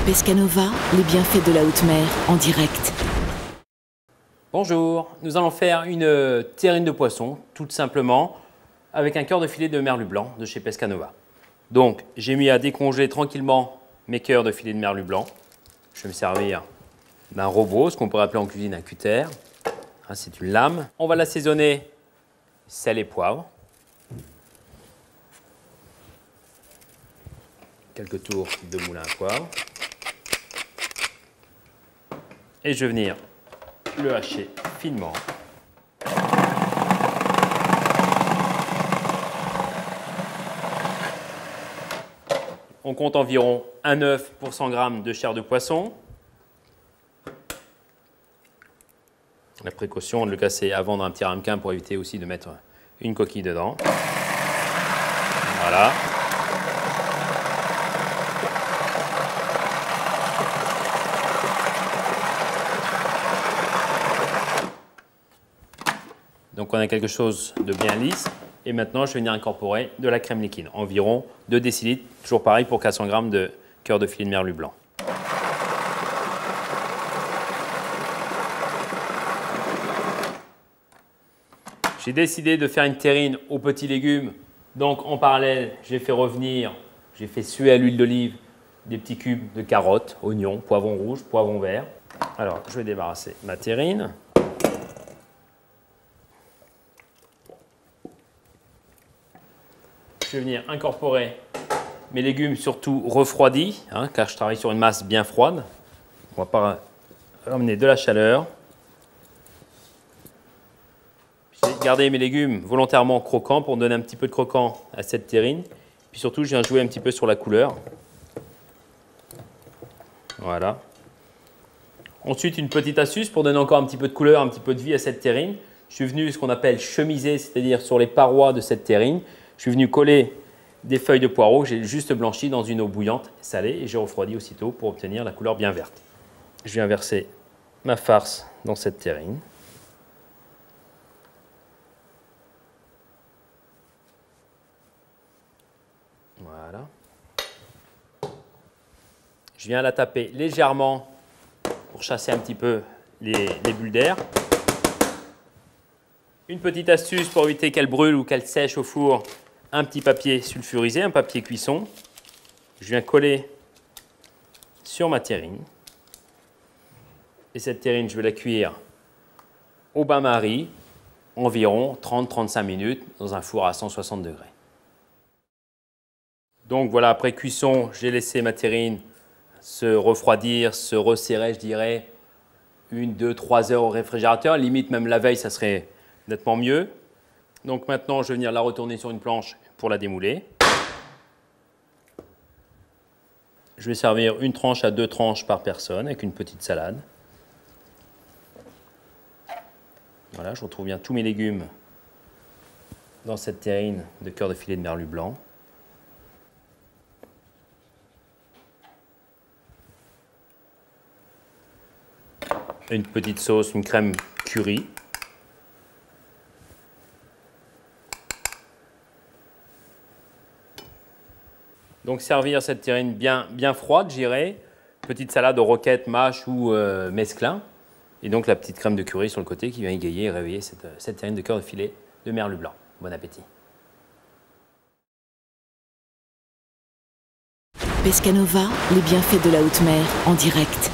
Pescanova, les bienfaits de la haute mer en direct. Bonjour, nous allons faire une terrine de poisson, tout simplement, avec un cœur de filet de merlu blanc de chez Pescanova. Donc, j'ai mis à décongeler tranquillement mes cœurs de filet de merlu blanc. Je vais me servir d'un robot, ce qu'on pourrait appeler en cuisine un cutter. C'est une lame. On va l'assaisonner sel et poivre. Quelques tours de moulin à poivre. Et je vais venir le hacher finement. On compte environ un œuf pour 100 g de chair de poisson. La précaution de le casser avant d'un petit ramequin pour éviter aussi de mettre une coquille dedans. Voilà. Donc on a quelque chose de bien lisse. Et maintenant, je vais venir incorporer de la crème liquide, environ 2 décilitres, toujours pareil pour 400 g de cœur de filet de merlu blanc. J'ai décidé de faire une terrine aux petits légumes. Donc en parallèle, j'ai fait suer à l'huile d'olive des petits cubes de carottes, oignons, poivrons rouges, poivrons verts. Alors, je vais débarrasser ma terrine. Je vais venir incorporer mes légumes, surtout refroidis, car je travaille sur une masse bien froide. On ne va pas ramener de la chaleur. J'ai gardé mes légumes volontairement croquants pour donner un petit peu de croquant à cette terrine. Puis surtout, je viens jouer un petit peu sur la couleur. Voilà. Ensuite, une petite astuce pour donner encore un petit peu de couleur, un petit peu de vie à cette terrine. Je suis venu ce qu'on appelle chemiser, c'est-à-dire sur les parois de cette terrine. Je suis venu coller des feuilles de poireau que j'ai juste blanchies dans une eau bouillante salée et j'ai refroidi aussitôt pour obtenir la couleur bien verte. Je viens verser ma farce dans cette terrine. Voilà. Je viens la taper légèrement pour chasser un petit peu les bulles d'air. Une petite astuce pour éviter qu'elle brûle ou qu'elle sèche au four, un petit papier sulfurisé, un papier cuisson. Je viens coller sur ma terrine. Et cette terrine, je vais la cuire au bain-marie, environ 30-35 minutes dans un four à 160 degrés. Donc voilà, après cuisson, j'ai laissé ma terrine se refroidir, se resserrer, je dirais, 1, 2, 3 heures au réfrigérateur. Limite, même la veille, ça serait nettement mieux. Donc maintenant, je vais venir la retourner sur une planche pour la démouler. Je vais servir une tranche à 2 tranches par personne avec une petite salade. Voilà, je retrouve bien tous mes légumes dans cette terrine de cœur de filet de merlu blanc. Une petite sauce, une crème curry. Donc servir cette terrine bien froide, j'irai. Petite salade aux roquettes, mâche ou mesclun. Et donc la petite crème de curry sur le côté qui vient égayer et réveiller cette terrine de cœur de filet de merlu blanc. Bon appétit. Pescanova, les bienfaits de la haute mer en direct.